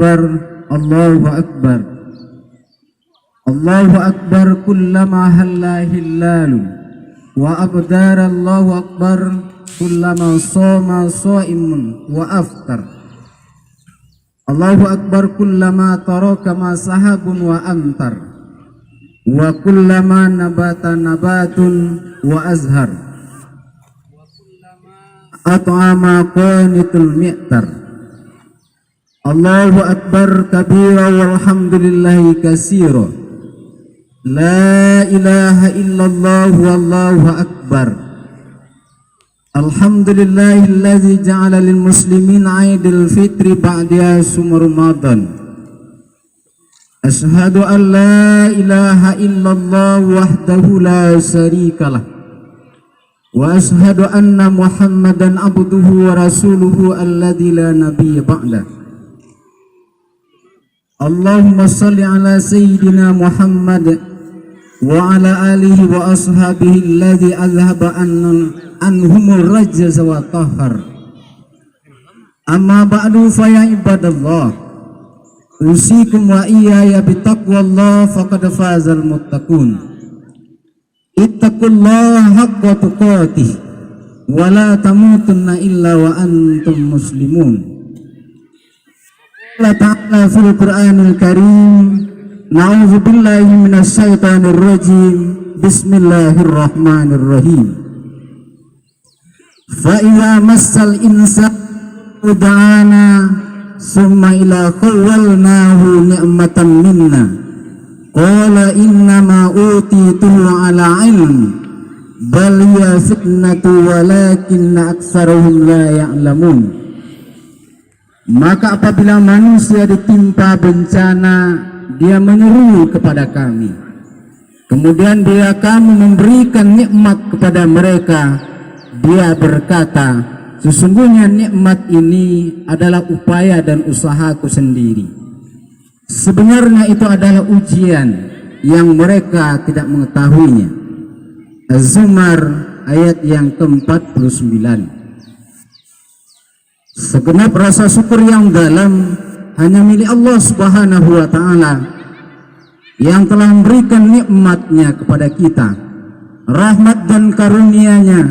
akbar, Allahu akbar. Allahu akbar kullama halla hillalu wa abdara Allahu akbar kullama soma shaimun wa aftar. Allahu akbar kullama taraka ma sahabun wa amtar wa kullama nabata nabatun wa azhar at'ama qanitul mi'tar. Allahu akbar kabira walhamdulillahi katsira. La ilaha illallah wallahu akbar. Alhamdulillahilladzi ja'ala lil muslimin 'aidul fitri ba'da sum Ramadan. Asyhadu an la ilaha illallah wahdahu la syarikalah. Wa asyhadu anna Muhammadan abduhu wa rasuluhu alladzi la nabiyya ba'da. Allahumma shalli ala sayyidina Muhammad wa ala alihi wa ashabihi alladzi azhaba anhumur rajza wa tahhar. Amma ba'du fa ya ibadallah, usikum wa iyaya bitaqwallah faqad fazal muttaqun. Ittaqullaha haqqa tuqatih wa la tamutunna illa wa antum muslimun. Allah Ta'ala fil Qur'anil Karim, na'udzu billahi minasy syaithanir rajim. Bismillahirrahmanirrahim. Fa idza massal insana da'ana summa ila khawwalnahu ni'matan minna qala innama utituhu ala ilm bal hiya fitnatu walakinna aktsarahum la ya'lamun. Maka apabila manusia ditimpa bencana, dia menyeru kepada kami, kemudian kami memberikan nikmat kepada mereka. Dia berkata, sesungguhnya nikmat ini adalah upaya dan usahaku sendiri. Sebenarnya itu adalah ujian yang mereka tidak mengetahuinya. Az-Zumar ayat yang ke-49. Segenap rasa syukur yang dalam hanya milik Allah Subhanahu wa Ta'ala yang telah memberikan nikmatnya kepada kita, rahmat dan karunia-Nya,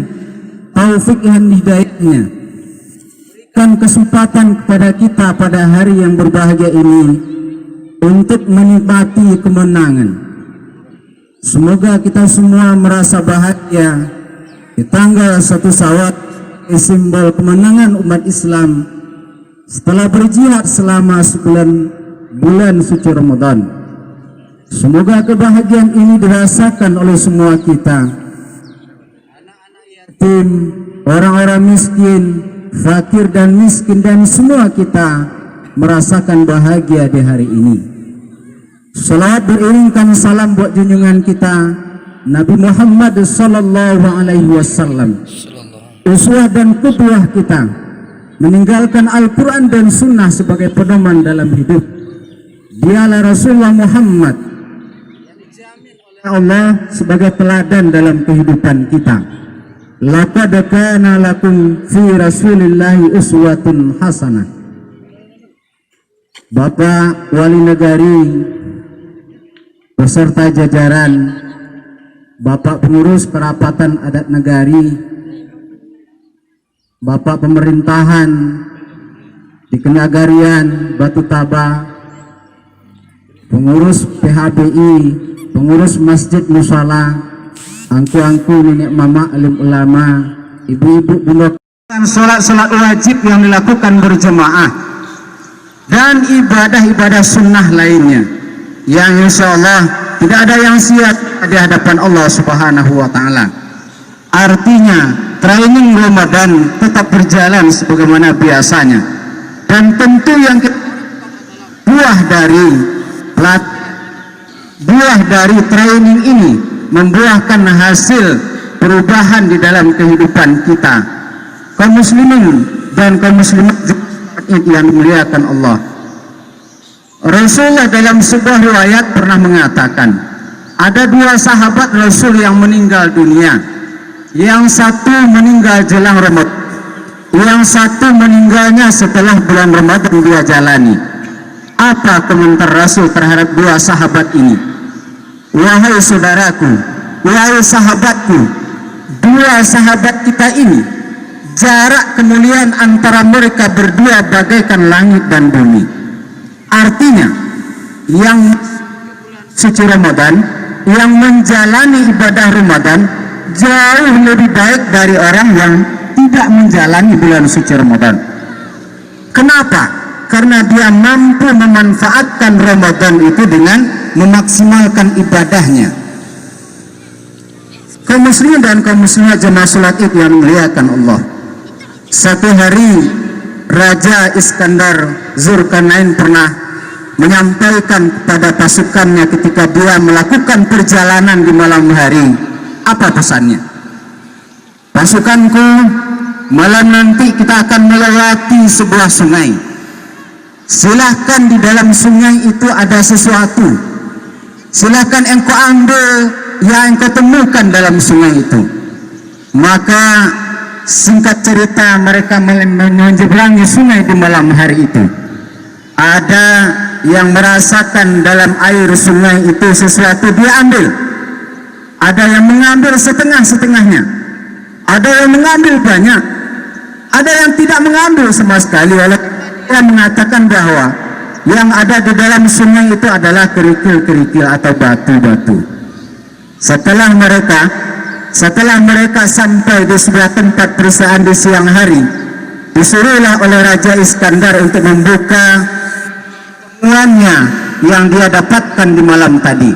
taufik dan hidayahnya, berikan kesempatan kepada kita pada hari yang berbahagia ini untuk menikmati kemenangan. Semoga kita semua merasa bahagia di tanggal 1 Syawal, simbol kemenangan umat Islam setelah berjihad selama 9 bulan suci Ramadan. Semoga kebahagiaan ini dirasakan oleh semua kita, anak-anak yatim, orang-orang miskin, fakir dan miskin, dan semua kita merasakan bahagia di hari ini. Salawat beriringkan salam buat junjungan kita Nabi Muhammad sallallahu alaihi wasallam, uswah dan qudwah kita, meninggalkan Al-Quran dan Sunnah sebagai pedoman dalam hidup. Dialah Rasulullah Muhammad yang dijamin oleh Allah sebagai teladan dalam kehidupan kita. Laqad kana lakum fi Rasulillahi uswatun hasanah. Bapak Wali Negari beserta jajaran, Bapak Pengurus Perapatan Adat Negari, Bapak Pemerintahan di Kenagarian Batu Taba, pengurus PHBI, pengurus Masjid Musala, angku-angku nenek mama alim ulama, ibu-ibu bunda, sholat-sholat wajib yang dilakukan berjemaah dan ibadah-ibadah sunnah lainnya yang insya Allah tidak ada yang sia di hadapan Allah Subhanahu wa Ta'ala. Artinya training Ramadan tetap berjalan sebagaimana biasanya, dan tentu yang buah dari training ini membuahkan hasil perubahan di dalam kehidupan kita, kaum muslimin dan kaum muslimat yang dimuliakan Allah. Rasulullah dalam sebuah riwayat pernah mengatakan, ada 2 sahabat Rasul yang meninggal dunia. Yang satu meninggal jelang Ramadan, yang satu meninggalnya setelah bulan Ramadan dia jalani. Apa komentar Rasul terhadap dua sahabat ini? Wahai saudaraku, wahai sahabatku, dua sahabat kita ini, jarak kemuliaan antara mereka berdua bagaikan langit dan bumi. Artinya, yang suci Ramadan, yang menjalani ibadah Ramadan jauh lebih baik dari orang yang tidak menjalani bulan suci Ramadan. Kenapa? Karena dia mampu memanfaatkan Ramadan itu dengan memaksimalkan ibadahnya. Kaum muslimin dan kaum muslimat jemaah salat Id yang dimuliakan Allah. Satu hari Raja Iskandar Zulkarnain pernah menyampaikan kepada pasukannya ketika dia melakukan perjalanan di malam hari. Apa pesannya? Pasukanku, malam nanti kita akan melewati sebuah sungai. Silahkan di dalam sungai itu ada sesuatu. Silahkan engkau ambil yang engkau temukan dalam sungai itu. Maka singkat cerita mereka menyeberangi sungai di malam hari itu. Ada yang merasakan dalam air sungai itu sesuatu, dia ambil. Ada yang mengambil setengah-setengahnya. Ada yang mengambil banyak. Ada yang tidak mengambil sama sekali. Dia mengatakan bahwa yang ada di dalam sungai itu adalah kerikil-kerikil atau batu-batu. Setelah mereka sampai di sebuah tempat peristirahatan di siang hari, disuruhlah oleh Raja Iskandar untuk membuka temuannya yang dia dapatkan di malam tadi.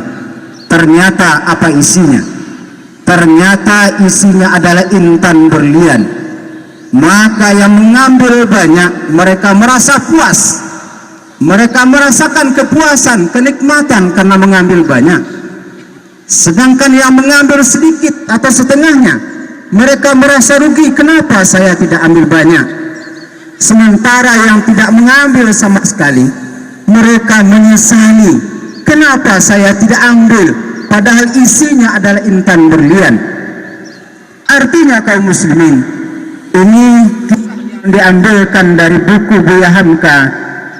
Ternyata apa isinya? Ternyata isinya adalah intan berlian. Maka yang mengambil banyak, mereka merasa puas. Mereka merasakan kepuasan, kenikmatan karena mengambil banyak. Sedangkan yang mengambil sedikit atau setengahnya, mereka merasa rugi. Kenapa saya tidak ambil banyak? Sementara yang tidak mengambil sama sekali, mereka menyesali. Kenapa saya tidak ambil? Padahal isinya adalah intan berlian. Artinya kaum muslimin, ini diambilkan dari buku Buya Hamka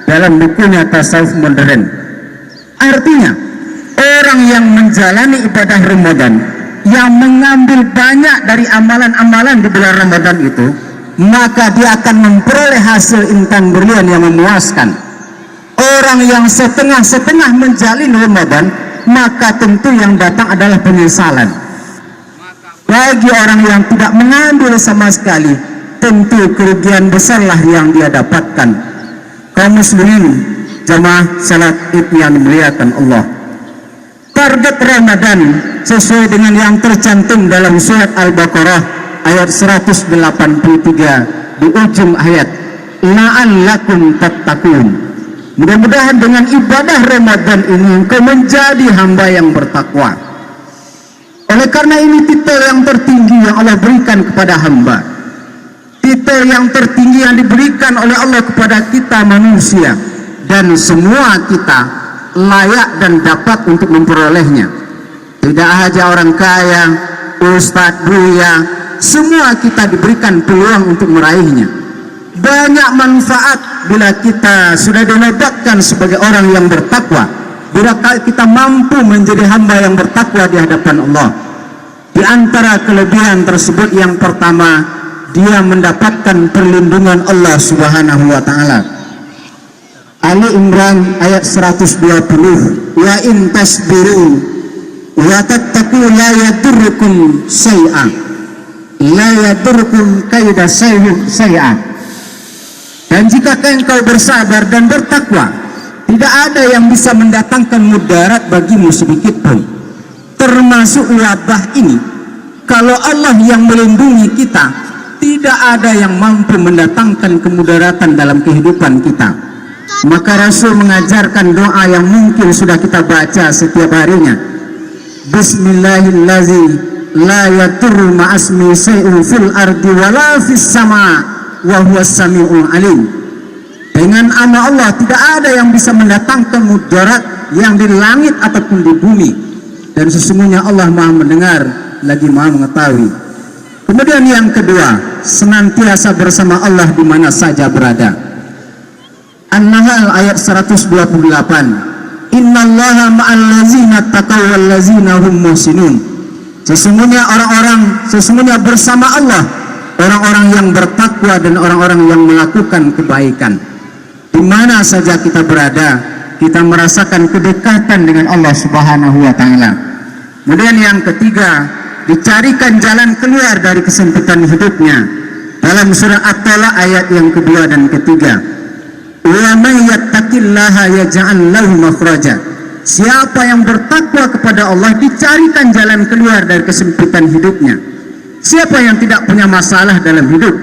dalam bukunya Tasawuf Modern. Artinya, orang yang menjalani ibadah Ramadan, yang mengambil banyak dari amalan-amalan di bulan Ramadan itu, maka dia akan memperoleh hasil intan berlian yang memuaskan. Orang yang setengah-setengah menjalani Ramadan, maka tentu yang datang adalah penyesalan. Bagi orang yang tidak mengambil sama sekali, tentu kerugian besarlah yang dia dapatkan. Kaum muslimin jamaah salat Id yang dimuliakan Allah, target Ramadan sesuai dengan yang tercantum dalam surat Al-Baqarah ayat 183 di ujung ayat, la'allakum tattaqun. Mudah-mudahan dengan ibadah Ramadan ini engkau menjadi hamba yang bertakwa. Oleh karena ini titel yang tertinggi yang Allah berikan kepada hamba, titel yang tertinggi yang diberikan oleh Allah kepada kita manusia, dan semua kita layak dan dapat untuk memperolehnya. Tidak hanya orang kaya, ustadz, buya, semua kita diberikan peluang untuk meraihnya. Banyak manfaat bila kita sudah dinobatkan sebagai orang yang bertakwa, bila kita mampu menjadi hamba yang bertakwa di hadapan Allah. Di antara kelebihan tersebut, yang pertama, dia mendapatkan perlindungan Allah Subhanahu wa taala. Ali Imran ayat 120, wa in tasbiru wa tattaqu la yadurrukum syai'an, la yadurrukum kaida syai'an. Dan jika engkau bersabar dan bertakwa, tidak ada yang bisa mendatangkan mudarat bagimu sedikit pun, termasuk wabah ini. Kalau Allah yang melindungi kita, tidak ada yang mampu mendatangkan kemudaratan dalam kehidupan kita. Maka Rasul mengajarkan doa yang mungkin sudah kita baca setiap harinya. Bismillahirrahmanirrahim, la yadurru ma'asmi syai'un fil ardi wala fis sama' wa huwas sami'ul alim. Dengan nama Allah tidak ada yang bisa mendatangkan mudarat yang di langit ataupun di bumi, dan sesungguhnya Allah Maha mendengar lagi Maha mengetahui. Kemudian yang kedua, senantiasa bersama Allah di mana saja berada. An-Nahl ayat 128. Innallaha ma'al ladzina taqaw wal ladzina hum muhsinun. Sesungguhnya bersama Allah orang-orang yang bertakwa dan orang-orang yang melakukan kebaikan. Di mana saja kita berada, kita merasakan kedekatan dengan Allah Subhanahu wa taala. Kemudian yang ketiga, dicarikan jalan keluar dari kesempitan hidupnya. Dalam surah At-Talaq ayat yang kedua dan ketiga. Wa may yattaqillaha yaj'al lahu makhraja. Siapa yang bertakwa kepada Allah dicarikan jalan keluar dari kesempitan hidupnya. Siapa yang tidak punya masalah dalam hidup?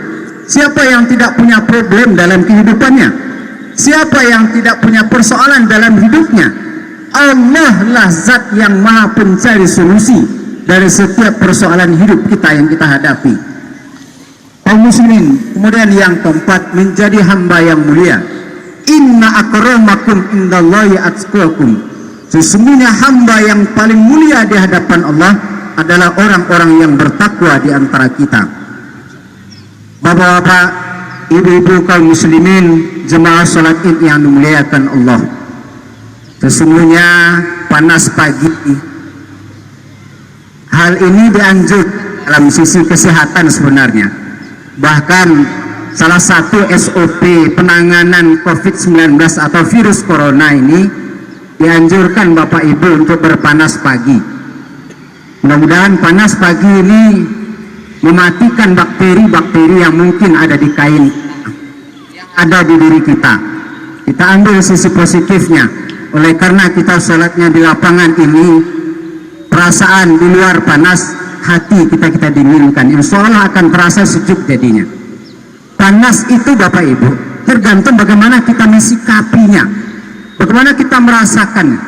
Siapa yang tidak punya problem dalam kehidupannya? Siapa yang tidak punya persoalan dalam hidupnya? Allah lah zat yang maha pencari solusi dari setiap persoalan hidup kita yang kita hadapi. Kaum muslimin, kemudian yang keempat, menjadi hamba yang mulia. Inna akramakum indallahi atqakum. Sesungguhnya hamba yang paling mulia di hadapan Allah adalah orang-orang yang bertakwa di antara kita. Bapak-bapak, ibu-ibu kaum muslimin, jemaah salat Id yang dimuliakan Allah. Sesungguhnya panas pagi, hal ini dianjurkan dalam sisi kesehatan sebenarnya. Bahkan salah satu SOP penanganan COVID-19 atau virus corona ini dianjurkan Bapak Ibu untuk berpanas pagi. Mudah-mudahan panas pagi ini mematikan bakteri-bakteri yang mungkin ada di kain, yang ada di diri kita. Kita ambil sisi positifnya. Oleh karena kita sholatnya di lapangan ini, perasaan di luar panas, hati kita dinginkan. Insya Allah akan terasa sejuk jadinya. Panas itu Bapak Ibu tergantung bagaimana kita mensikapinya, bagaimana kita merasakan.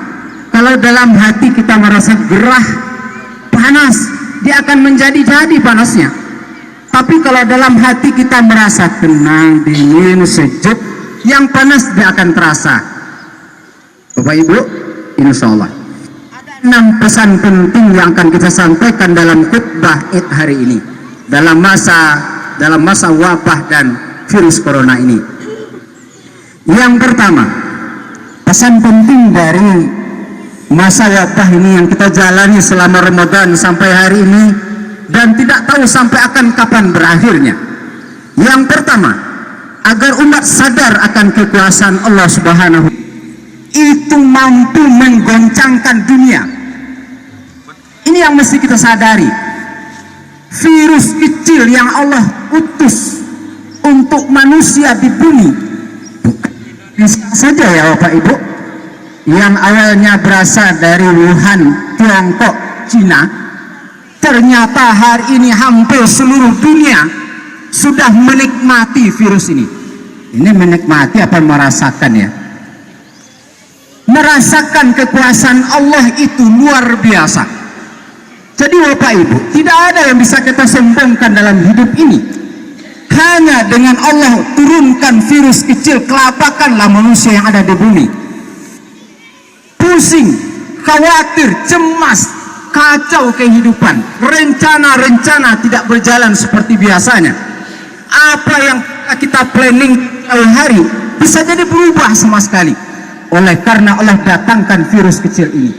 Kalau dalam hati kita merasa gerah, panas, dia akan menjadi-jadi panasnya. Tapi kalau dalam hati kita merasa tenang, dingin, sejuk, yang panas dia akan terasa. Bapak Ibu, insya Allah ada 6 pesan penting yang akan kita sampaikan dalam khutbah Id hari ini, dalam masa wabah dan virus corona ini. Yang pertama, pesan penting dari masa wabah ini yang kita jalani selama Ramadan sampai hari ini dan tidak tahu sampai akan kapan berakhirnya. Yang pertama, agar umat sadar akan kekuasaan Allah Subhanahu itu mampu menggoncangkan dunia. Ini yang mesti kita sadari. Virus kecil yang Allah utus untuk manusia di bumi, bukan saja ya Bapak Ibu, yang awalnya berasal dari Wuhan, Tiongkok, Cina, ternyata hari ini hampir seluruh dunia sudah menikmati virus ini. Ini menikmati apa merasakan ya? Merasakan kekuasaan Allah itu luar biasa. Jadi Bapak Ibu, tidak ada yang bisa kita sombongkan dalam hidup ini. Hanya dengan Allah turunkan virus kecil, kelapakanlah manusia yang ada di bumi. Pusing, khawatir, cemas, kacau kehidupan, rencana-rencana tidak berjalan seperti biasanya. Apa yang kita planning jauh hari bisa jadi berubah sama sekali oleh karena Allah datangkan virus kecil ini.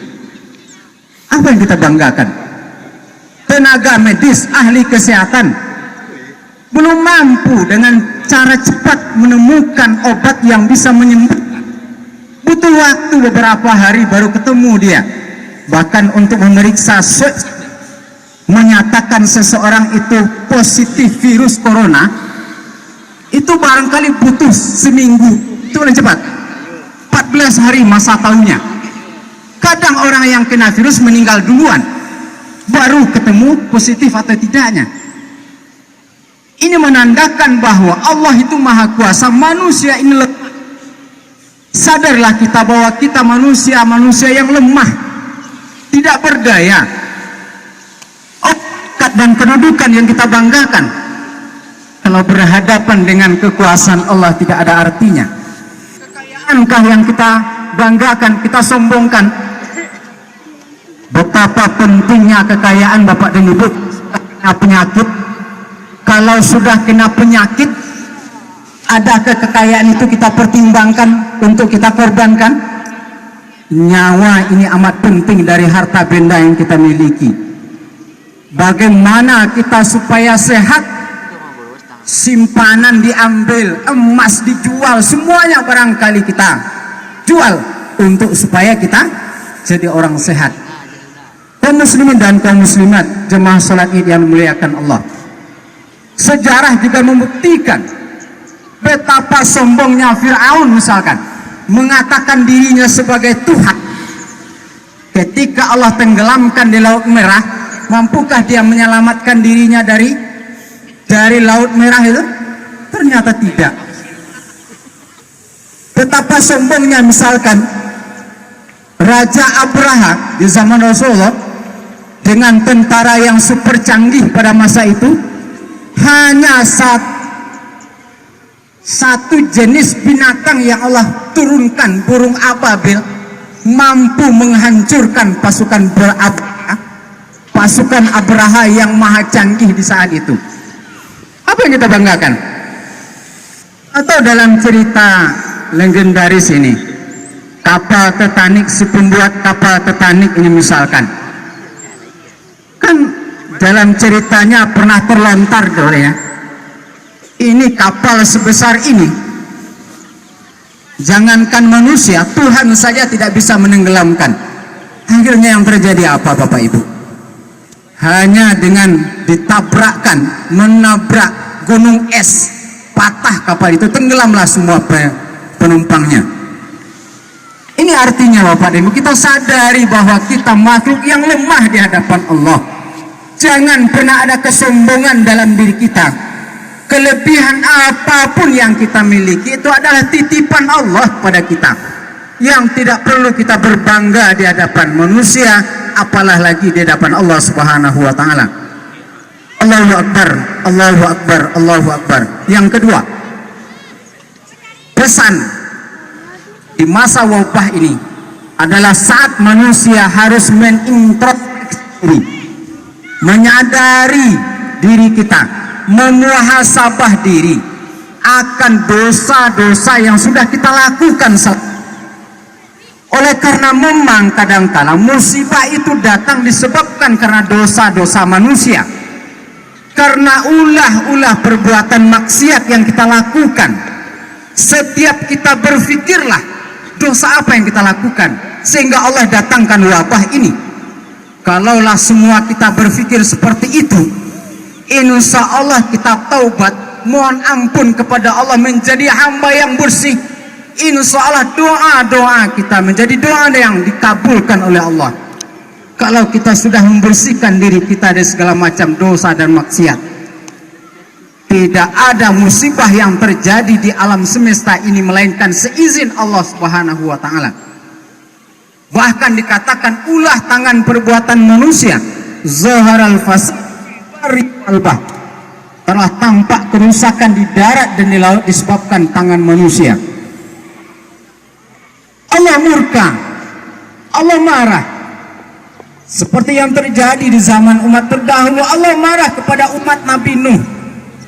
Apa yang kita banggakan? Tenaga medis, ahli kesehatan belum mampu dengan cara cepat menemukan obat yang bisa menyembuhkan. Butuh waktu beberapa hari baru ketemu dia. Bahkan untuk memeriksa menyatakan seseorang itu positif virus corona, itu barangkali butuh seminggu. Itu paling cepat 14 hari masa taunya. Kadang orang yang kena virus meninggal duluan, baru ketemu positif atau tidaknya. Ini menandakan bahwa Allah itu maha kuasa, manusia ini lemah. Sadarlah kita bahwa kita manusia yang lemah, tidak berdaya. Pangkat dan kedudukan yang kita banggakan, kalau berhadapan dengan kekuasaan Allah tidak ada artinya. Kekayaankah yang kita banggakan, kita sombongkan? Betapa pentingnya kekayaan Bapak dan Ibu. Kena penyakit, kalau sudah kena penyakit Adakah kekayaan itu kita pertimbangkan untuk kita korbankan? Nyawa ini amat penting dari harta benda yang kita miliki. Bagaimana kita supaya sehat? Simpanan diambil, emas dijual, semuanya barangkali kita jual untuk supaya kita jadi orang sehat. Kaum muslimin dan kaum muslimat, jemaah salat Id yang memuliakan Allah. Sejarah juga membuktikan betapa sombongnya Fir'aun misalkan mengatakan dirinya sebagai Tuhan. Ketika Allah tenggelamkan di Laut Merah, mampukah dia menyelamatkan dirinya dari Laut Merah itu? Ternyata tidak. Betapa sombongnya misalkan Raja Abraha di zaman Rasulullah dengan tentara yang super canggih pada masa itu, hanya satu jenis binatang yang Allah turunkan, burung ababil, mampu menghancurkan pasukan Abraha yang maha canggih di saat itu. Apa yang kita banggakan? Atau dalam cerita legendaris ini, kapal Titanic, si pembuat kapal Titanic ini misalkan, kan dalam ceritanya pernah terlontar ya, ini kapal sebesar ini, jangankan manusia, Tuhan saja tidak bisa menenggelamkan. Akhirnya yang terjadi apa Bapak Ibu? Hanya dengan ditabrakkan, menabrak gunung es, patah kapal itu, tenggelamlah semua penumpangnya. Ini artinya Bapak Ibu, kita sadari bahwa kita makhluk yang lemah di hadapan Allah. Jangan pernah ada kesombongan dalam diri kita. Kelebihan apapun yang kita miliki itu adalah titipan Allah pada kita, yang tidak perlu kita berbangga di hadapan manusia, apalah lagi di hadapan Allah Subhanahu wa taala. Allahu Akbar, Allahu Akbar, Allahu Akbar. Yang kedua, pesan di masa wabah ini adalah saat manusia harus menintrospeksi, menyadari diri kita, memuhasabah diri akan dosa-dosa yang sudah kita lakukan. Oleh karena memang kadang-kala musibah itu datang disebabkan karena dosa-dosa manusia, karena ulah-ulah perbuatan maksiat yang kita lakukan. Setiap kita berpikirlah dosa apa yang kita lakukan sehingga Allah datangkan wabah ini. Kalaulah semua kita berpikir seperti itu, insya Allah kita taubat, mohon ampun kepada Allah, menjadi hamba yang bersih. Insya Allah doa-doa kita menjadi doa yang dikabulkan oleh Allah. Kalau kita sudah membersihkan diri kita dari segala macam dosa dan maksiat, tidak ada musibah yang terjadi di alam semesta ini melainkan seizin Allah Subhanahu wa taala. Bahkan dikatakan ulah tangan perbuatan manusia, zaharal fasad al-bah, telah tampak kerusakan di darat dan di laut disebabkan tangan manusia. Allah murka, Allah marah, seperti yang terjadi di zaman umat terdahulu. Allah marah kepada umat Nabi Nuh.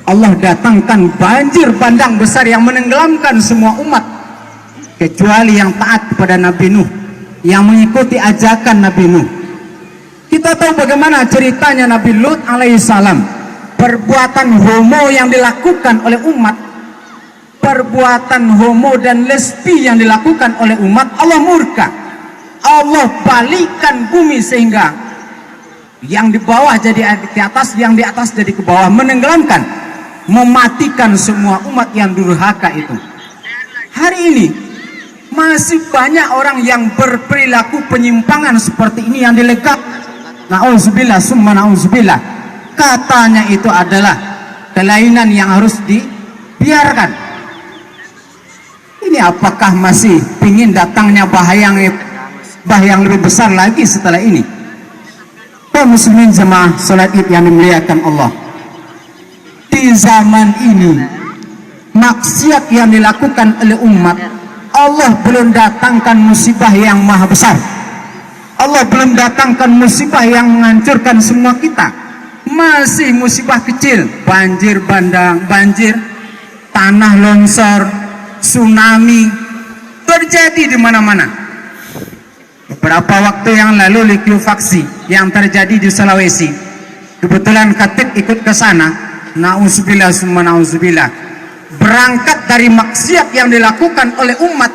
Allah datangkan banjir bandang besar yang menenggelamkan semua umat kecuali yang taat kepada Nabi Nuh, yang mengikuti ajakan Nabi Nuh. Kita tahu bagaimana ceritanya Nabi Lut alaihissalam, perbuatan homo yang dilakukan oleh umat, perbuatan homo dan lesbi yang dilakukan oleh umat, Allah murka. Allah balikkan bumi sehingga yang di bawah jadi di atas, yang di atas jadi ke bawah, menenggelamkan, mematikan semua umat yang durhaka itu. Hari ini masih banyak orang yang berperilaku penyimpangan seperti ini yang dilekat. Na'udzubillah summa na'udzubillah. Katanya itu adalah kelainan yang harus dibiarkan. Ini apakah masih ingin datangnya bahaya yang lebih besar lagi setelah ini? Kaum muslimin jemaah salat Id yang dimuliakan Allah, di zaman ini maksiat yang dilakukan oleh umat, Allah belum datangkan musibah yang maha besar. Allah belum datangkan musibah yang menghancurkan semua kita. Masih musibah kecil, banjir bandang, banjir tanah longsor, tsunami terjadi di mana-mana. Beberapa waktu yang lalu likuifaksi yang terjadi di Sulawesi, kebetulan Khatib ikut ke sana. Nauzubillah summa nauzubillah. Berangkat dari maksiat yang dilakukan oleh umat,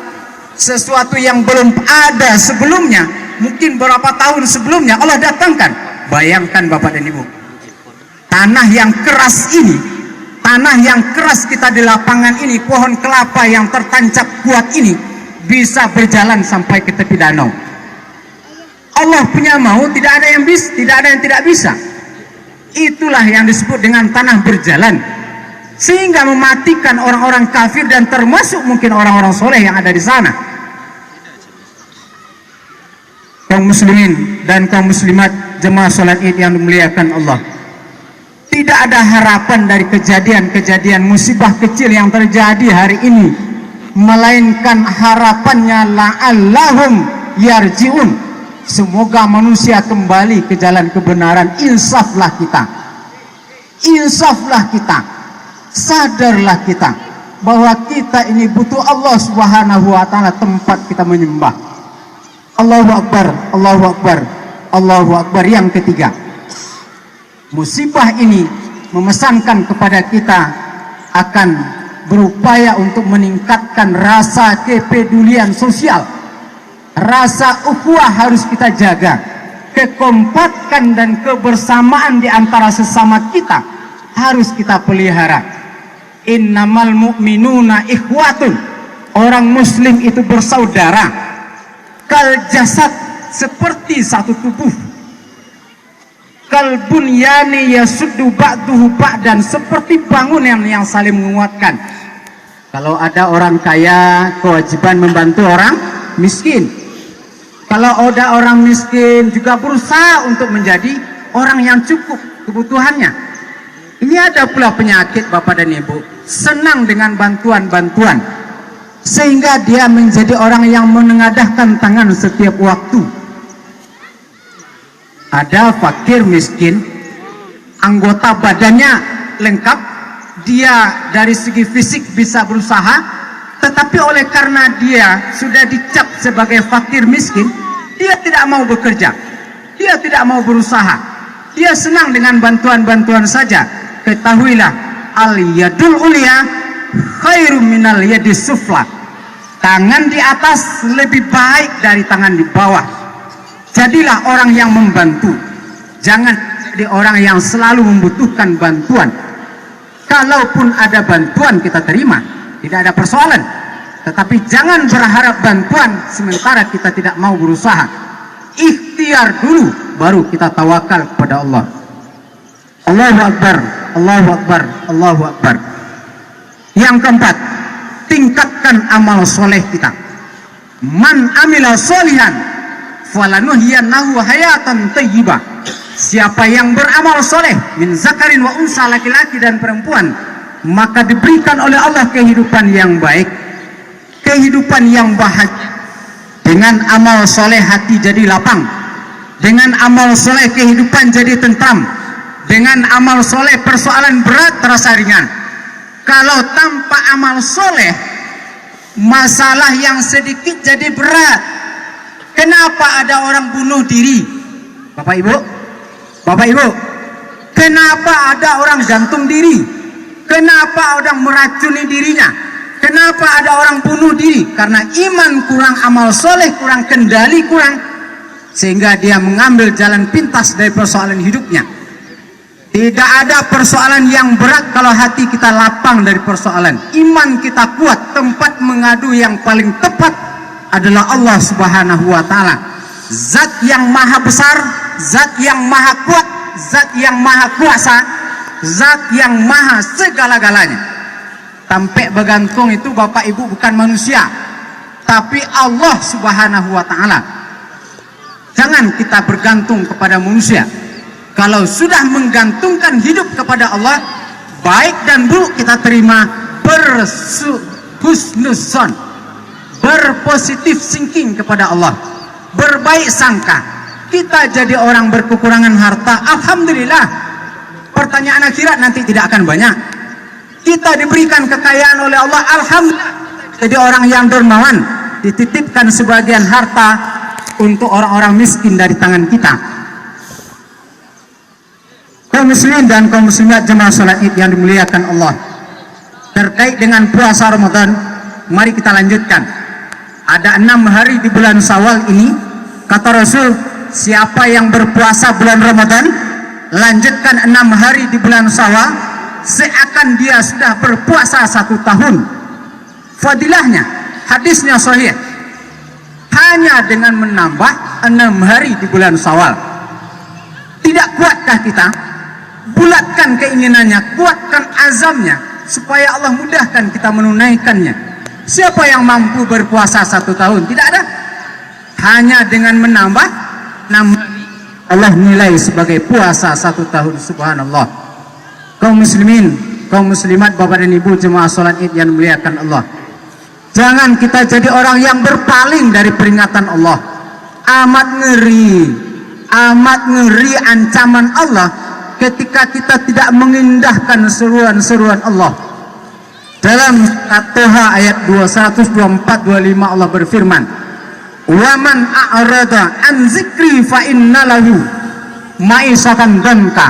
sesuatu yang belum ada sebelumnya, mungkin berapa tahun sebelumnya Allah datangkan. Bayangkan Bapak dan Ibu, tanah yang keras ini, tanah yang keras kita di lapangan ini, pohon kelapa yang tertancap kuat ini bisa berjalan sampai ke tepi danau. Allah punya mau, tidak ada yang bisa, tidak ada yang tidak bisa. Itulah yang disebut dengan tanah berjalan, sehingga mematikan orang-orang kafir dan termasuk mungkin orang-orang soleh yang ada di sana. Kaum muslimin dan kaum muslimat jemaah salat Id yang dimuliakan Allah, tidak ada harapan dari kejadian-kejadian musibah kecil yang terjadi hari ini, melainkan harapannya la'allahum yarji'un. Semoga manusia kembali ke jalan kebenaran. Insaflah kita, insaflah kita, sadarlah kita bahwa kita ini butuh Allah Subhanahu wa ta'ala tempat kita menyembah. Allahu Akbar, Allahu Akbar, Allahu Akbar. Yang ketiga, musibah ini memesankan kepada kita akan berupaya untuk meningkatkan rasa kepedulian sosial. Rasa ukhuwah harus kita jaga. Kekompakan dan kebersamaan di antara sesama kita harus kita pelihara. Innamal mu'minuna ikhwatun. Orang muslim itu bersaudara. Kal jasad, seperti satu tubuh. Kal bunyani yasuddu ba'duhu ba'dan, seperti bangunan yang saling menguatkan. Kalau ada orang kaya, kewajiban membantu orang miskin. Kalau ada orang miskin, juga berusaha untuk menjadi orang yang cukup kebutuhannya. Ini ada pula penyakit Bapak dan Ibu, senang dengan bantuan-bantuan, sehingga dia menjadi orang yang menengadahkan tangan setiap waktu. Ada fakir miskin, anggota badannya lengkap, dia dari segi fisik bisa berusaha, tetapi oleh karena dia sudah dicap sebagai fakir miskin, dia tidak mau bekerja, dia tidak mau berusaha, dia senang dengan bantuan-bantuan saja. Ketahuilah, al yadul ulia khairum minal yadis sufla. Tangan di atas lebih baik dari tangan di bawah. Jadilah orang yang membantu, jangan jadi orang yang selalu membutuhkan bantuan. Kalaupun ada bantuan kita terima, tidak ada persoalan. Tetapi jangan berharap bantuan sementara kita tidak mau berusaha. Ikhtiar dulu, baru kita tawakal kepada Allah. Allahu Akbar, Allahu Akbar, Allahu Akbar. Yang keempat, tingkatkan amal soleh kita. Man amila solihan falanuhyiyannahu hayatan thayyibah. Siapa yang beramal soleh, min zakarin wa unsa, laki-laki dan perempuan, maka diberikan oleh Allah kehidupan yang baik, kehidupan yang bahagia. Dengan amal soleh hati jadi lapang, dengan amal soleh kehidupan jadi tentram, dengan amal soleh persoalan berat terasa ringan. Kalau tanpa amal soleh, masalah yang sedikit jadi berat. Kenapa ada orang bunuh diri? Bapak Ibu, Bapak Ibu, kenapa ada orang gantung diri? Kenapa orang meracuni dirinya? Kenapa ada orang bunuh diri? Karena iman kurang, amal soleh kurang, kendali kurang, sehingga dia mengambil jalan pintas dari persoalan hidupnya. Tidak ada persoalan yang berat kalau hati kita lapang dari persoalan. Iman kita kuat, tempat mengadu yang paling tepat adalah Allah Subhanahu wa ta'ala. Zat yang maha besar, zat yang maha kuat, zat yang maha kuasa, zat yang maha segala-galanya. Sampai bergantung itu Bapak Ibu bukan manusia, tapi Allah Subhanahu wa ta'ala. Jangan kita bergantung kepada manusia. Kalau sudah menggantungkan hidup kepada Allah, baik dan buruk kita terima, berhusnuzon, berpositif thinking kepada Allah, berbaik sangka. Kita jadi orang berkekurangan harta, alhamdulillah. Pertanyaan akhirat nanti tidak akan banyak. Kita diberikan kekayaan oleh Allah, alhamdulillah. Jadi orang yang dermawan, dititipkan sebagian harta untuk orang-orang miskin dari tangan kita. Kaum muslimin dan kaum muslimat jemaah salat Id yang dimuliakan Allah. Terkait dengan puasa Ramadan, mari kita lanjutkan. Ada 6 hari di bulan Syawal ini, kata Rasul, siapa yang berpuasa bulan Ramadan, lanjutkan 6 hari di bulan Syawal, seakan dia sudah berpuasa 1 tahun. Fadilahnya, hadisnya sahih. Hanya dengan menambah 6 hari di bulan Syawal. Tidak kuatkah kita? Bulatkan keinginannya, kuatkan azamnya, supaya Allah mudahkan kita menunaikannya. Siapa yang mampu berpuasa 1 tahun? Tidak ada. Hanya dengan menambah 6 hari, Allah nilai sebagai puasa 1 tahun. Subhanallah. Kaum muslimin, kaum muslimat, bapak dan ibu jemaah salat Id yang dimuliakan Allah, jangan kita jadi orang yang berpaling dari peringatan Allah. Amat ngeri ancaman Allah ketika kita tidak mengindahkan seruan-seruan Allah. Dalam At-Toha ayat 124-25 Allah berfirman, "Waman a'rada an zikri fa innalahu ma'isatan danka.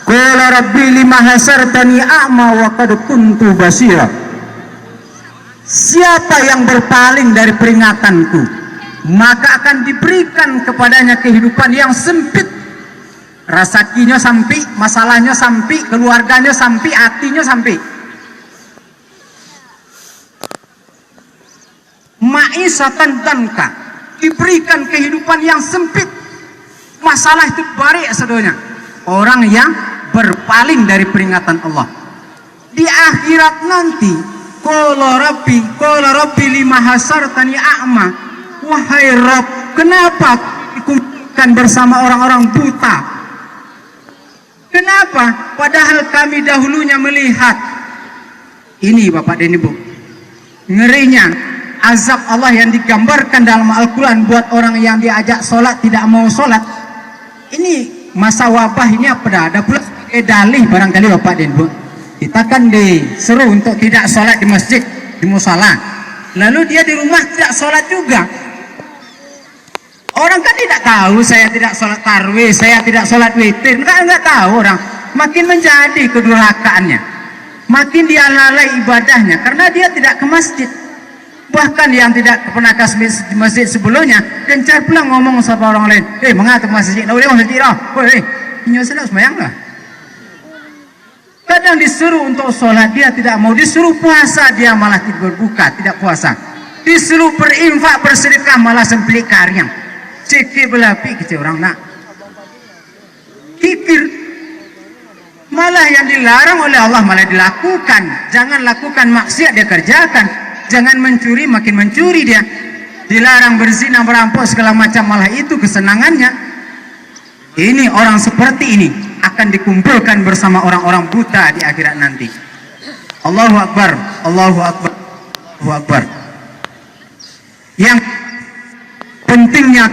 Qala rabbi lima hasartani a'ma wa qad kuntu basira." Siapa yang berpaling dari peringatanku, maka akan diberikan kepadanya kehidupan yang sempit. Rasakinya sampai, masalahnya sampai, keluarganya sampai, hatinya sampai. Ma'isatan danka, diberikan kehidupan yang sempit. Masalah itu barik sedonya. Orang yang berpaling dari peringatan Allah. Di akhirat nanti, qala rabbi lima hasartani a'ma. Wahai Rabb, kenapa dikumpulkan bersama orang-orang buta? Kenapa? Padahal kami dahulunya melihat. Ini Bapak dan Ibu, ngerinya azab Allah yang digambarkan dalam Al-Quran buat orang yang diajak sholat tidak mau sholat. Ini masa wabah ini apa dah? Ada pula dalih barangkali Bapak dan Ibu. Kita kan disuruh untuk tidak sholat di masjid, di musala. Lalu dia di rumah tidak sholat juga. Orang kan tidak tahu saya tidak sholat tarawih, saya tidak sholat witir. Enggak tahu orang. Makin menjadi kedurhakaannya. Makin dia lalai ibadahnya karena dia tidak ke masjid. Bahkan yang tidak pernah ke masjid sebelumnya gencar pulang ngomong sama orang lain, mengapa ke masjid? Nah, boleh masjid dah. Boleh. Ini sudah sembahyang lah. Kadang disuruh untuk sholat dia tidak mau, disuruh puasa dia malah tidak berbuka, tidak puasa. Disuruh berinfak bersedekah malah sempelik karyang. Cekik belapi kita orang nak kikir, malah yang dilarang oleh Allah malah dilakukan. Jangan lakukan maksiat dia kerjakan. Jangan mencuri makin mencuri dia. Dilarang berzina, merampok segala macam, malah itu kesenangannya. Ini orang seperti ini akan dikumpulkan bersama orang-orang buta di akhirat nanti. Allahu Akbar, Allahu Akbar, Allahu Akbar. Yang pentingnya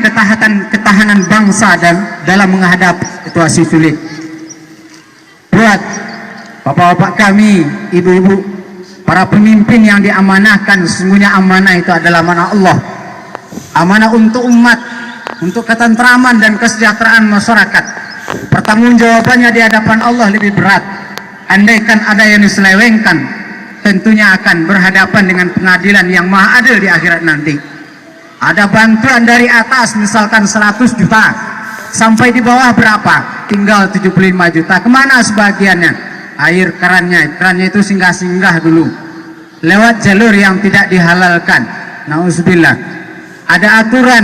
ketahanan bangsa dan dalam menghadapi situasi sulit. Buat bapak-bapak kami, ibu-ibu, para pemimpin yang diamanahkan, sesungguhnya amanah itu adalah amanah Allah. Amanah untuk umat, untuk ketentraman dan kesejahteraan masyarakat. Pertanggungjawabannya di hadapan Allah lebih berat. Andaikan ada yang diselewengkan, tentunya akan berhadapan dengan pengadilan yang maha adil di akhirat nanti. Ada bantuan dari atas misalkan 100 juta, sampai di bawah berapa? Tinggal 75 juta. Kemana sebagiannya? Air kerannya itu singgah-singgah dulu lewat jalur yang tidak dihalalkan. Nauzubillah. Ada aturan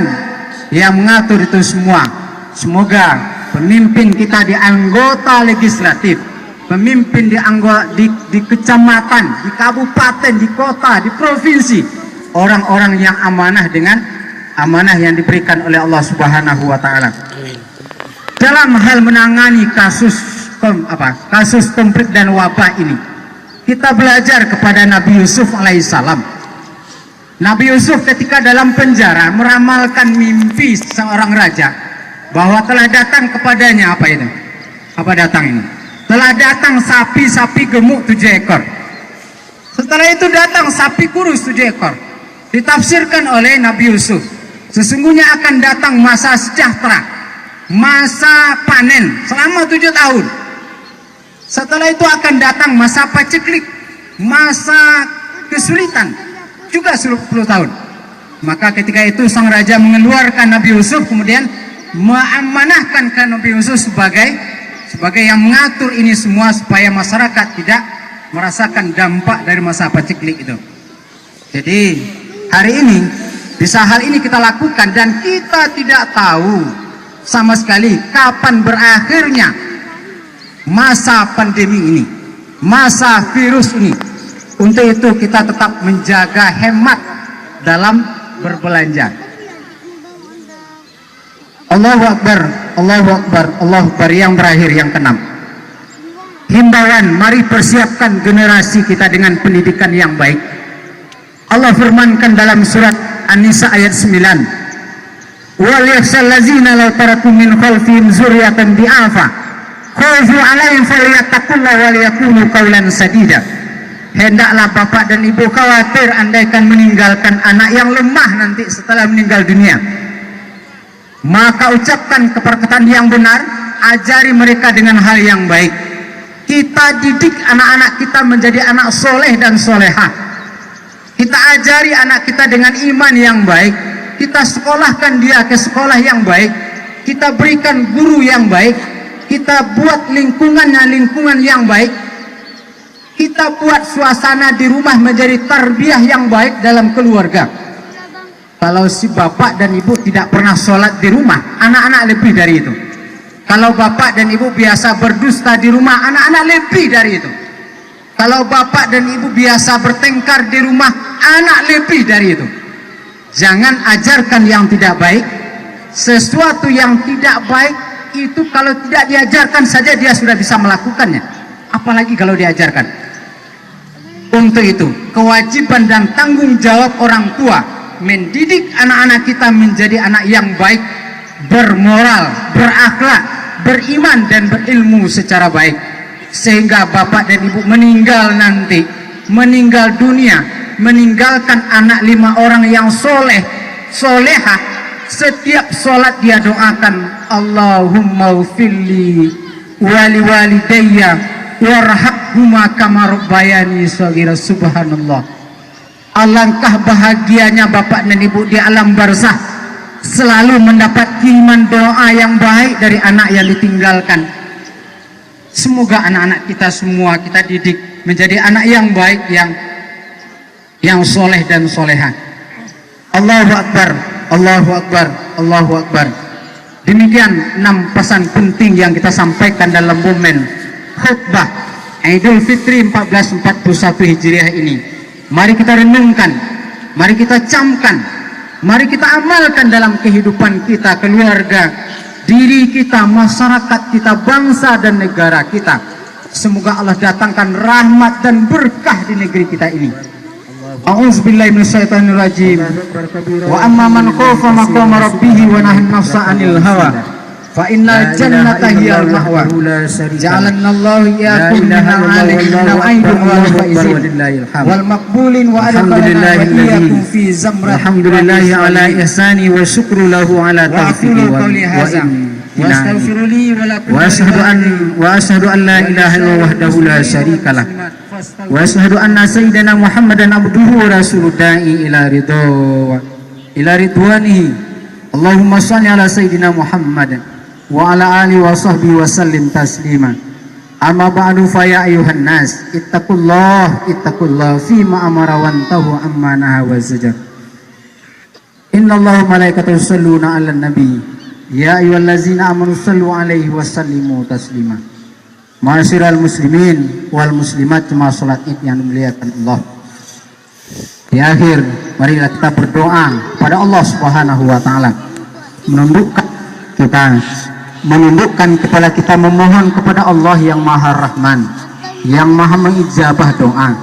yang mengatur itu semua. Semoga pemimpin kita di anggota legislatif, pemimpin di kecamatan, di kabupaten, di kota, di provinsi, orang-orang yang amanah dengan amanah yang diberikan oleh Allah Subhanahu wa taala. Dalam hal menangani kasus konflik dan wabah ini, kita belajar kepada Nabi Yusuf alaihissalam. Nabi Yusuf ketika dalam penjara meramalkan mimpi seorang raja bahwa telah datang kepadanya apa itu? Apa datang ini? Telah datang sapi-sapi gemuk 7 ekor. Setelah itu datang sapi kurus 7 ekor. Ditafsirkan oleh Nabi Yusuf, sesungguhnya akan datang masa sejahtera, masa panen selama 7 tahun. Setelah itu akan datang masa paceklik, masa kesulitan juga 10 tahun. Maka ketika itu sang raja mengeluarkan Nabi Yusuf, kemudian mengamanahkan ke Nabi Yusuf sebagai yang mengatur ini semua supaya masyarakat tidak merasakan dampak dari masa paceklik itu. Jadi hari ini bisa hal ini kita lakukan, dan kita tidak tahu sama sekali kapan berakhirnya masa pandemi ini, masa virus ini. Untuk itu kita tetap menjaga hemat dalam berbelanja. Allahu Akbar, Allahu Akbar, Allahu Akbar. Yang terakhir, yang keenam, himbauan, mari persiapkan generasi kita dengan pendidikan yang baik. Allah firmankan dalam surat An-Nisa ayat 9, wal yakhshal ladzina law taraku min khalfihim dzurriyyatan di'afa khafu 'alaihim falyattaqullaha wa liyaqulu qawlan sadida. Hendaklah bapak dan ibu khawatir andaikan meninggalkan anak yang lemah nanti setelah meninggal dunia, maka ucapkan perkataan yang benar, ajari mereka dengan hal yang baik. Kita didik anak-anak kita menjadi anak soleh dan solehah. Kita ajari anak kita dengan iman yang baik. Kita sekolahkan dia ke sekolah yang baik. Kita berikan guru yang baik. Kita buat lingkungannya lingkungan yang baik. Kita buat suasana di rumah menjadi tarbiyah yang baik dalam keluarga. Kalau si bapak dan ibu tidak pernah sholat di rumah, anak-anak lebih dari itu. Kalau bapak dan ibu biasa berdusta di rumah, anak-anak lebih dari itu. Kalau bapak dan ibu biasa bertengkar di rumah, anak lebih dari itu. Jangan ajarkan yang tidak baik. Sesuatu yang tidak baik itu kalau tidak diajarkan saja dia sudah bisa melakukannya, apalagi kalau diajarkan. Untuk itu kewajiban dan tanggung jawab orang tua mendidik anak-anak kita menjadi anak yang baik, bermoral, berakhlak, beriman dan berilmu secara baik, sehingga bapak dan ibu meninggal nanti, meninggal dunia, meninggalkan anak 5 orang yang soleh, solehah. Setiap sholat dia doakan, Allahumma ufilli wali walidayya warhamhuma kama rabbayani shaghira. Subhanallah. Alangkah bahagianya bapak dan ibu di alam barzah, selalu mendapat kiriman doa yang baik dari anak yang ditinggalkan. Semoga anak-anak kita semua kita didik menjadi anak yang baik, yang soleh dan solehah. Allahu Akbar, Allahu Akbar, Allahu Akbar. Demikian 6 pesan penting yang kita sampaikan dalam momen khutbah Idul Fitri 1441 Hijriah ini. Mari kita renungkan, mari kita camkan, mari kita amalkan dalam kehidupan kita, keluarga, diri kita, masyarakat kita, bangsa dan negara kita. Semoga Allah datangkan rahmat dan berkah di negeri kita ini. A'udzubillahi minasyaitonirrajim. Wa amma man khafa maqama rabbih wa nahana nafsa 'anil hawa fa innal jannata hiyal ma'wa. Ja'alanallahu iyyakum minal 'alimin wa'idun wal faizin wal maqbulin wa adkhalana wa iyyakum fi zamrat. Alhamdulillahi ala ihsani wa syukru lahu ala taufiqi wa wa ashhadu an la ilaha illallah wahdahu la syarika lah wa ashhadu anna sayyidana Muhammadan abduhu wa rasuluhu da'i ila ridwanihi. Allahumma shalli ala sayyidina Muhammad wa ala alihi wa sahbihi wa sallim taslima. Amma ba'du fa ya ayuhan nas ittaqullah fima amara wa antahu amma naha wa zajar. Innallaha malaikatahu yusholluna 'alan nabi ya ayyuhallazina amanu shallu 'alaihi wa sallimu taslima. Ma'asyiral muslimin wal muslimat, jemaah salat Id yang dimuliakan Allah. Di akhir, marilah kita berdoa pada Allah Subhanahu wa taala, menundukkan kepala kita memohon kepada Allah yang Maha Rahman, yang Maha mengijabah doa.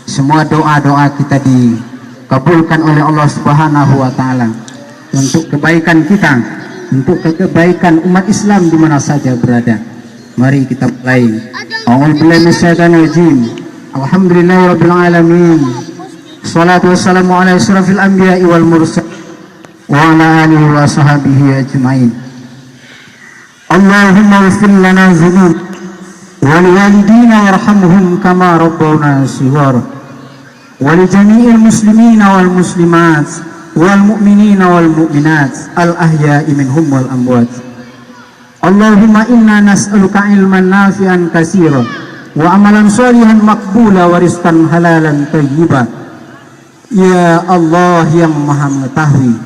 Semua doa-doa kita dikabulkan oleh Allah Subhanahu wa taala untuk kebaikan kita, untuk kebaikan umat Islam di mana saja berada. Mari kita mulai. A'udzubillahi minasyaitonir rajim. Alhamdulillahirabbil alamin. Shalatu wassalamu ala asyrafil anbiya'i wal mursalin wa ala alihi wa sahbihi ajmain. Allahumma ighfir lana dzunub wa liwalidina warhamhum kama rabbawna shighara wa li jami'il muslimina wal muslimat wal mu'minina wal mu'minat al ahya'i minhum wal amwat. Allahumma inna nas'aluka ilman nafi'an katsiran wa amalan sholihan maqbula wa rizqan halalan thayyiban. Ya Allah yang Maha mengetahui,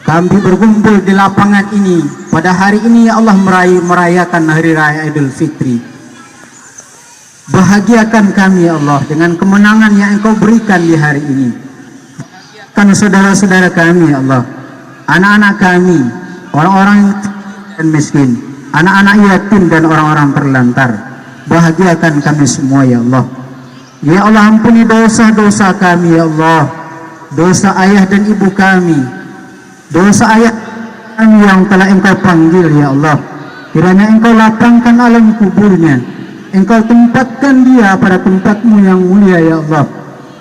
kami berkumpul di lapangan ini pada hari ini ya Allah merayakan hari raya Idul Fitri. Bahagiakan kami ya Allah dengan kemenangan yang Engkau berikan di hari ini. Kan saudara-saudara kami ya Allah, anak-anak kami, orang-orang dan miskin, anak-anak yatim dan orang-orang terlantar, bahagiakan kami semua ya Allah. Ya Allah, ampuni dosa-dosa kami ya Allah, dosa ayah dan ibu kami, dosa ayah kami yang telah Engkau panggil ya Allah. Kiranya Engkau lapangkan alam kuburnya, Engkau tempatkan dia pada tempat-Mu yang mulia ya Allah.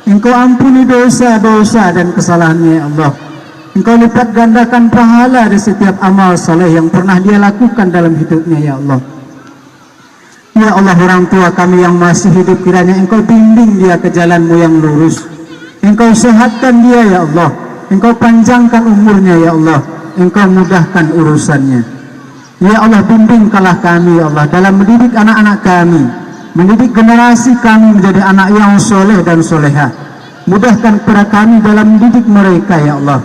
Engkau ampuni dosa-dosa dan kesalahannya ya Allah. Engkau lipat gandakan pahala di setiap amal saleh yang pernah dia lakukan dalam hidupnya ya Allah. Ya Allah, orang tua kami yang masih hidup, kiranya Engkau bimbing dia ke jalan-Mu yang lurus. Engkau sehatkan dia ya Allah. Engkau panjangkan umurnya ya Allah. Engkau mudahkan urusannya. Ya Allah, bimbingkanlah kami ya Allah dalam mendidik anak-anak kami, mendidik generasi kami menjadi anak yang soleh dan solehah. Mudahkan kepada kami dalam mendidik mereka ya Allah.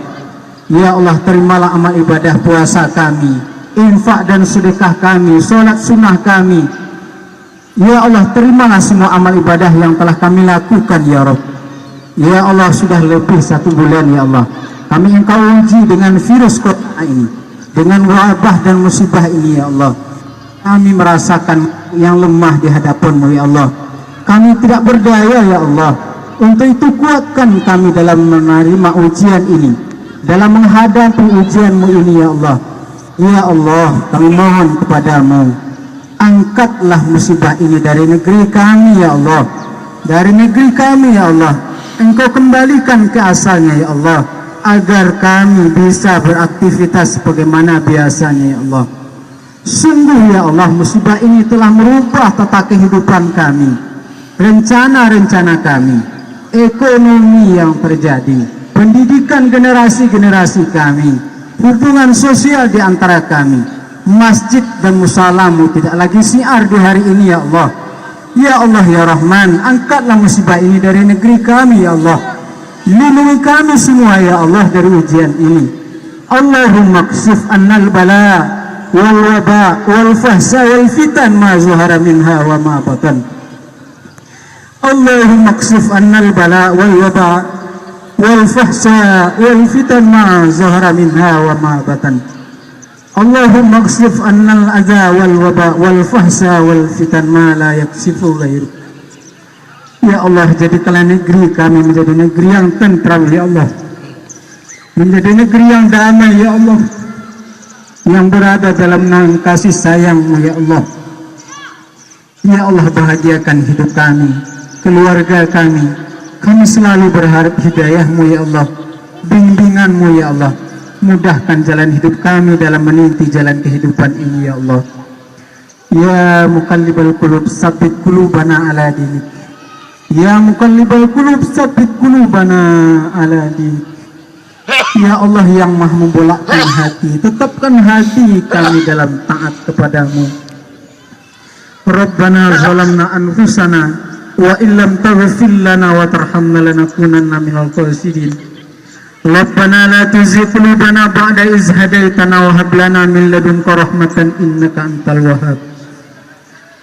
Ya Allah, terimalah amal ibadah puasa kami, infak dan sedekah kami, sholat sunnah kami. Ya Allah, terimalah semua amal ibadah yang telah kami lakukan ya Rabb. Ya Allah, sudah lebih 1 bulan ya Allah kami Engkau uji dengan virus corona ini, dengan wabah dan musibah ini ya Allah. Kami merasakan yang lemah di hadapan-Mu ya Allah. Kami tidak berdaya ya Allah. Untuk itu kuatkan kami dalam menerima ujian ini, dalam menghadapi ujian-Mu ini ya Allah. Ya Allah, kami mohon kepadamu, angkatlah musibah ini dari negeri kami ya Allah. Dari negeri kami ya Allah, Engkau kembalikan ke asalnya ya Allah, agar kami bisa beraktivitas sebagaimana biasanya ya Allah. Sungguh ya Allah, musibah ini telah merubah tata kehidupan kami, rencana-rencana kami, ekonomi yang terjadi, pendidikan generasi-generasi kami, hubungan sosial di antara kami. Masjid dan musalamu tidak lagi syiar di hari ini ya Allah. Ya Allah ya Rahman, angkatlah musibah ini dari negeri kami ya Allah. Lindungi kami semua ya Allah dari ujian ini. Allahumma kshif annal bala wal waba wal fahsya wal fitan ma zuhara minha wa ma batan. Allahumma kshif annal bala wal waba wal fahsya wal fitan ma zuhara minha wa ma batan. Allahumma kshif annal adza wal waba wal fahsya wal fitan ma la yakshifu ghairu. Ya Allah, jadikanlah negeri kami menjadi negeri yang tentram ya Allah, menjadi negeri yang damai ya Allah, yang berada dalam naungan kasih sayang-Mu ya Allah. Ya Allah, bahagiakan hidup kami, keluarga kami. Kami selalu berharap hidayah-Mu ya Allah, bimbingan-Mu ya Allah. Mudahkan jalan hidup kami dalam meniti jalan kehidupan ini ya Allah. Ya muqallibal qulub, tsabbit qulubana ala dinik. Ya muqallibal qulub, tsabbit qulubana ala dinik. Ya Allah yang Maha membolakkan hati, tetapkan hati kami dalam taat kepadamu. Rabbana zalamna anfusana wa illam taghfir lana wa tarhamna lanakunanna minal khasirin. Rabbana la tuzigh qulubana ba'da idh hadaytana wa hab lana min ladunka rahmatan innaka antal wahhab.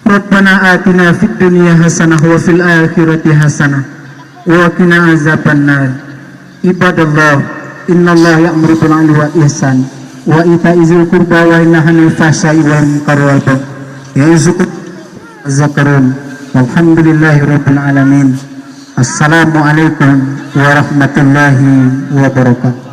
Rabbana atina fid dunya hasanah wa fil akhirati hasanah wa qina azabannar. Ibadallah, innallaha ya'muru bil 'adli wal ihsan wa ita'i dzil qurba wa yanha 'anil fahsya'i wal munkari wal baghi ya'izukum zakarun. Walhamdulillahi rabbil alamin. Assalamualaikum warahmatullahi wabarakatuh.